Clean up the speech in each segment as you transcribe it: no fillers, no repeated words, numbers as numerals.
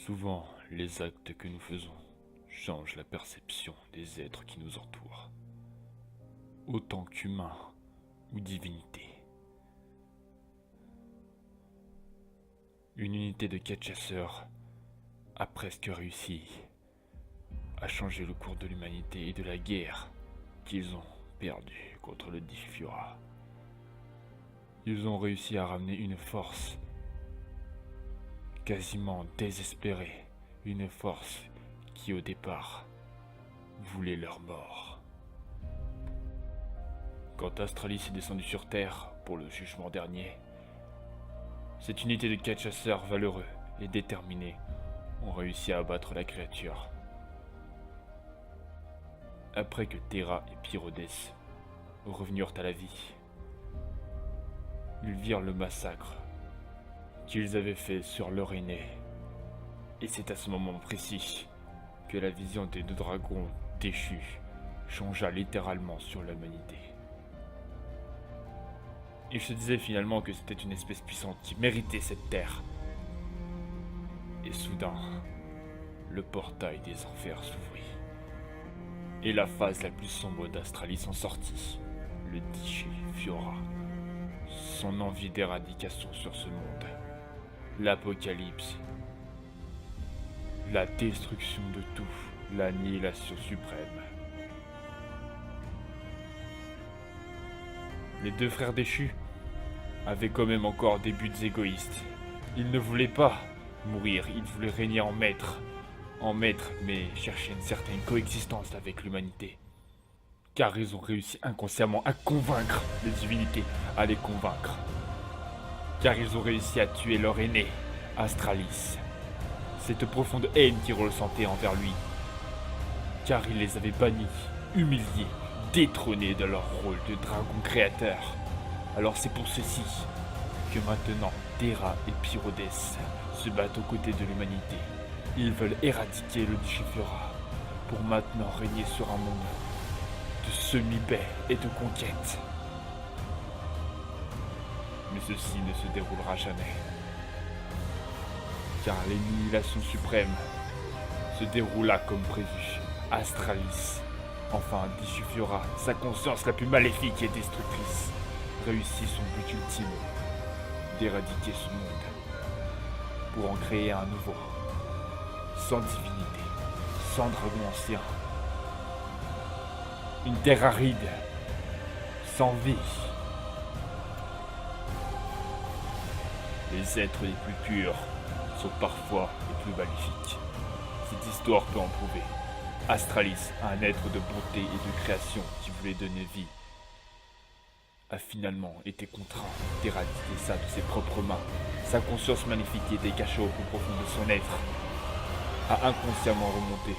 Souvent, les actes que nous faisons changent la perception des êtres qui nous entourent, autant qu'humains ou divinités. Une unité de 4 chasseurs a presque réussi à changer le cours de l'humanité et de la guerre qu'ils ont perdue contre le Dishfura. Ils ont réussi à ramener une force quasiment désespérée, une force qui au départ voulait leur mort. Quand Astralis est descendu sur Terre pour le jugement dernier, cette unité de 4 chasseurs valeureux et déterminés ont réussi à abattre la créature. Après que Terra et Pyrodes revenurent à la vie, ils virent le massacre qu'ils avaient fait sur leur aîné. Et c'est à ce moment précis que la vision des 2 dragons déchus changea littéralement sur l'humanité. Ils se disaient finalement que c'était une espèce puissante qui méritait cette terre. Et soudain, le portail des enfers s'ouvrit. Et la phase la plus sombre d'Astralis en sortit, le Dishfura. Son envie d'éradication sur ce monde. L'apocalypse. La destruction de tout. L'annihilation suprême. Les 2 frères déchus avaient quand même encore des buts égoïstes. Ils ne voulaient pas mourir, ils voulaient régner en maître. En maître, mais chercher une certaine coexistence avec l'humanité. Car ils ont réussi inconsciemment à convaincre les divinités, à les convaincre. Car ils ont réussi à tuer leur aîné, Astralis. Cette profonde haine qu'ils ressentaient envers lui. Car il les avait bannis, humiliés, détrônés de leur rôle de dragon créateur. Alors c'est pour ceci que maintenant Terra et Pyrodes se battent aux côtés de l'humanité. Ils veulent éradiquer le Dishfura pour maintenant régner sur un monde de semi-paix et de conquête. Mais ceci ne se déroulera jamais. Car l'annihilation suprême se déroula comme prévu. Astralis, enfin Dishfura, sa conscience la plus maléfique et destructrice, réussit son but ultime, d'éradiquer ce monde, pour en créer un nouveau, sans divinité, sans dragon ancien. Une terre aride, sans vie. Les êtres les plus purs sont parfois les plus maléfiques. Cette histoire peut en prouver. Astralis, un être de bonté et de création qui voulait donner vie, a finalement été contraint d'éradiquer ça de ses propres mains. Sa conscience magnifique qui était cachée au plus profond de son être a inconsciemment remonté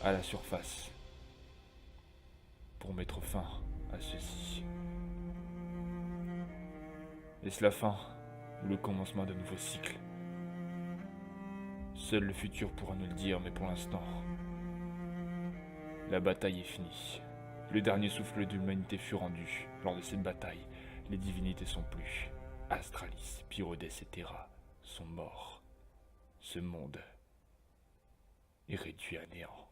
à la surface pour mettre fin à ceci. Est-ce la fin ou le commencement d'un nouveau cycle? Seul le futur pourra nous le dire, mais pour l'instant, la bataille est finie. Le dernier souffle de l'humanité fut rendu. Lors de cette bataille, les divinités sont plus. Astralis, Pyrodes et Terra sont morts. Ce monde est réduit à néant.